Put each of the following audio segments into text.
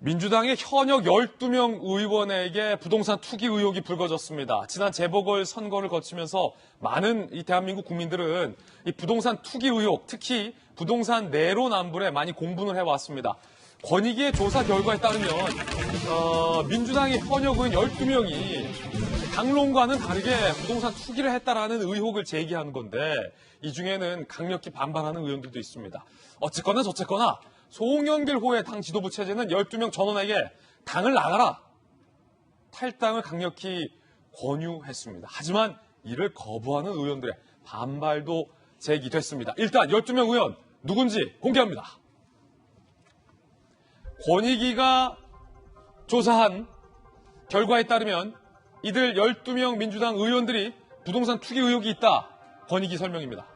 민주당의 현역 12명 의원에게 부동산 투기 의혹이 불거졌습니다. 지난 재보궐 선거를 거치면서 많은 이 대한민국 국민들은 이 부동산 투기 의혹, 특히 부동산 내로남불에 많이 공분을 해왔습니다. 권익위의 조사 결과에 따르면 민주당의 현역 의원 12명이 당론과는 다르게 부동산 투기를 했다라는 의혹을 제기한 건데 이 중에는 강력히 반발하는 의원들도 있습니다. 어쨌거나 저쨌거나 송영길호의 당 지도부 체제는 12명 전원에게 당을 나가라, 탈당을 강력히 권유했습니다. 하지만 이를 거부하는 의원들의 반발도 제기됐습니다. 일단 12명 의원 누군지 공개합니다. 권익위가 조사한 결과에 따르면 이들 12명 민주당 의원들이 부동산 투기 의혹이 있다. 권익위 설명입니다.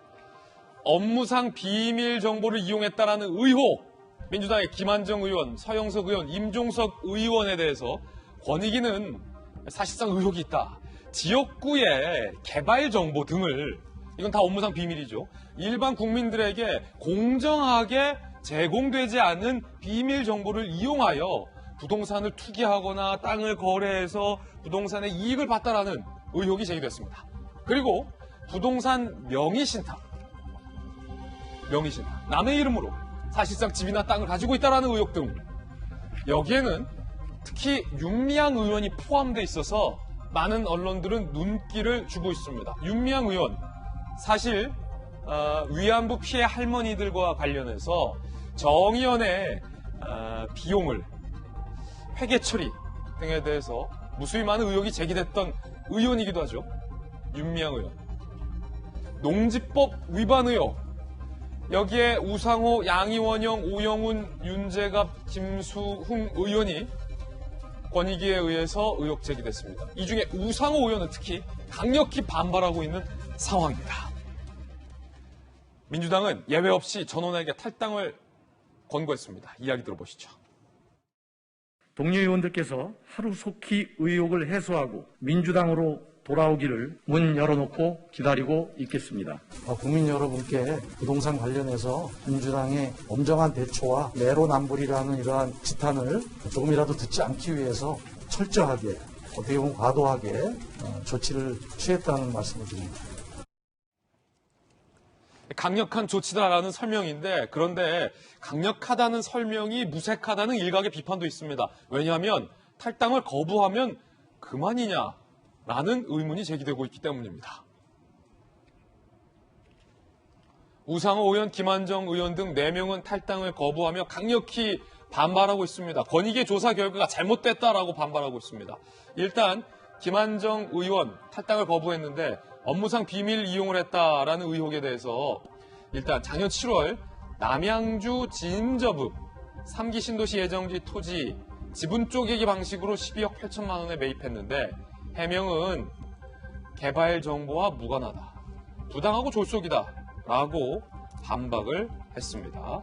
업무상 비밀 정보를 이용했다라는 의혹, 민주당의 김한정 의원, 서영석 의원, 임종석 의원에 대해서 권익위는 사실상 의혹이 있다. 지역구의 개발 정보 등을, 이건 다 업무상 비밀이죠, 일반 국민들에게 공정하게 제공되지 않은 비밀 정보를 이용하여 부동산을 투기하거나 땅을 거래해서 부동산의 이익을 봤다라는 의혹이 제기됐습니다. 그리고 부동산 명의신탁, 남의 이름으로 사실상 집이나 땅을 가지고 있다는 의혹 등, 여기에는 특히 윤미향 의원이 포함되어 있어서 많은 언론들은 눈길을 주고 있습니다. 윤미향 의원, 사실 위안부 피해 할머니들과 관련해서 정의연의 비용을 회계 처리 등에 대해서 무수히 많은 의혹이 제기됐던 의원이기도 하죠. 윤미향 의원. 농지법 위반 의혹, 여기에 우상호, 양이원영, 오영훈, 윤재갑, 김수흥 의원이 권익위에 의해서 의혹 제기됐습니다. 이 중에 우상호 의원은 특히 강력히 반발하고 있는 상황입니다. 민주당은 예외 없이 전원에게 탈당을 권고했습니다. 이야기 들어보시죠. 동료 의원들께서 하루속히 의혹을 해소하고 민주당으로 돌아오기를 문 열어놓고 기다리고 있겠습니다. 국민 여러분께 부동산 관련해서 민주당의 엄정한 대처와 내로남불이라는 이러한 지탄을 조금이라도 듣지 않기 위해서 철저하게, 어떻게 보면 과도하게 조치를 취했다는 말씀을 드립니다. 강력한 조치다라는 설명인데, 그런데 강력하다는 설명이 무색하다는 일각의 비판도 있습니다. 왜냐하면 탈당을 거부하면 그만이냐라는 의문이 제기되고 있기 때문입니다. 우상호 의원, 김한정 의원 등 4명은 탈당을 거부하며 강력히 반발하고 있습니다. 권익위의 조사 결과가 잘못됐다라고 반발하고 있습니다. 일단 김한정 의원 탈당을 거부했는데 업무상 비밀 이용을 했다라는 의혹에 대해서 일단 작년 7월 남양주 진저읍 3기 신도시 예정지 토지 지분 쪼개기 방식으로 12억 8천만 원에 매입했는데 해명은 개발 정보와 무관하다, 부당하고 졸속이다 라고 반박을 했습니다.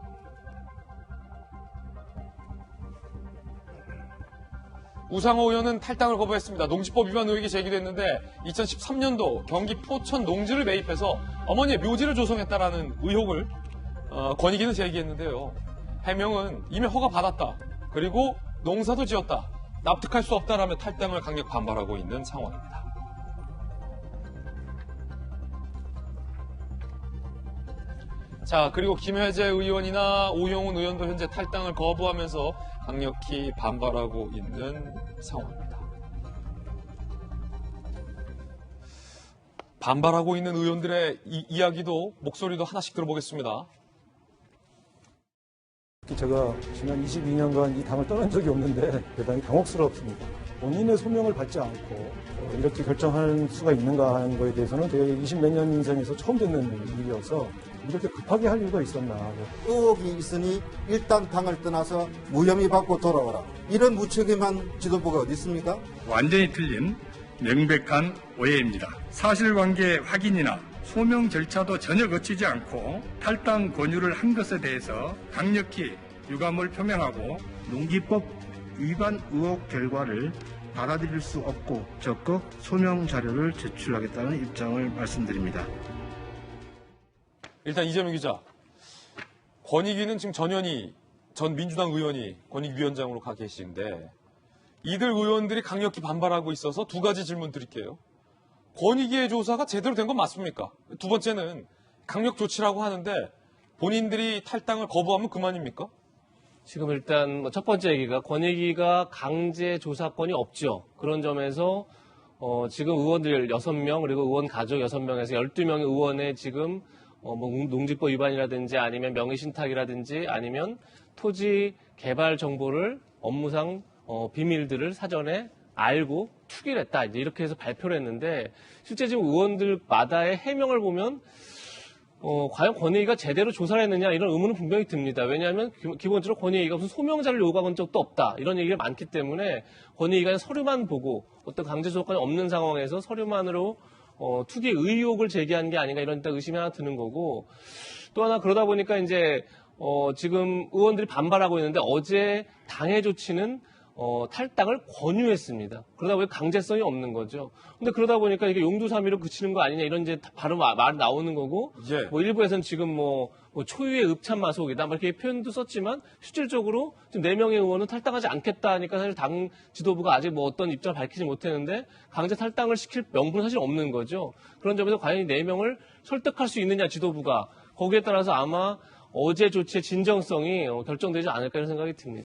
우상호 의원은 탈당을 거부했습니다. 농지법 위반 의혹이 제기됐는데 2013년도 경기 포천 농지를 매입해서 어머니의 묘지를 조성했다라는 의혹을 권익위는 제기했는데요. 해명은 이미 허가 받았다, 그리고 농사도 지었다, 납득할 수 없다라며 탈당을 강력 반발하고 있는 상황입니다. 자, 그리고 김혜재 의원이나 오영훈 의원도 현재 탈당을 거부하면서 강력히 반발하고 있는 상황입니다. 반발하고 있는 의원들의 이야기도, 목소리도 하나씩 들어보겠습니다. 제가 지난 22년간 이 당을 떠난 적이 없는데 대단히 당혹스럽습니다. 본인의 소명을 받지 않고 이렇게 결정할 수가 있는가 하는 거에 대해서는 제가 20몇 년 인생에서 처음 듣는 일이어서 이렇게 급하게 할 이유가 있었나. 의혹이 있으니 일단 당을 떠나서 무혐의 받고 돌아오라, 이런 무책임한 지도부가 어디 있습니까? 완전히 틀린 명백한 오해입니다. 사실관계 확인이나 소명 절차도 전혀 거치지 않고 탈당 권유를 한 것에 대해서 강력히 유감을 표명하고 농지법 위반 의혹 결과를 받아들일 수 없고 적극 소명 자료를 제출하겠다는 입장을 말씀드립니다. 일단 이재명 기자, 권익위는 지금 전현희 전 민주당 의원이 권익위원장으로 가 계신데 이들 의원들이 강력히 반발하고 있어서 두 가지 질문 드릴게요. 권익위의 조사가 제대로 된 건 맞습니까? 두 번째는 강력 조치라고 하는데 본인들이 탈당을 거부하면 그만입니까? 지금 일단 첫 번째 얘기가 권익위가 강제 조사권이 없죠. 그런 점에서 지금 의원들 6명 그리고 의원 가족 6명에서 12명의 의원의 지금 농지법 위반이라든지 아니면 명의신탁이라든지 아니면 토지 개발 정보를 업무상 비밀들을 사전에 알고 투기를 했다. 이제 이렇게 해서 발표를 했는데 실제 지금 의원들마다의 해명을 보면 과연 권익위가 제대로 조사를 했느냐 이런 의문은 분명히 듭니다. 왜냐하면 기본적으로 권익위가 무슨 소명자를 요구한 적도 없다. 이런 얘기가 많기 때문에 권익위가 서류만 보고 어떤 강제 조건이 없는 상황에서 서류만으로 투기 의혹을 제기한 게 아닌가 이런 의심이 하나 드는 거고 또 하나 그러다 보니까 이제 지금 의원들이 반발하고 있는데 어제 당의 조치는 탈당을 권유했습니다. 그러다 보니 강제성이 없는 거죠. 근데 그러다 보니까 이게 용두사미로 그치는 거 아니냐 이런 이제 바로 말 나오는 거고 예. 일부에서는 지금 초유의 읍참마속이다 이렇게 표현도 썼지만 실질적으로 지금 4명의 의원은 탈당하지 않겠다 하니까 사실 당 지도부가 아직 어떤 입장을 밝히지 못했는데 강제 탈당을 시킬 명분은 사실 없는 거죠. 그런 점에서 과연 이 4명을 설득할 수 있느냐 지도부가 거기에 따라서 아마 어제 조치의 진정성이 결정되지 않을까 이런 생각이 듭니다.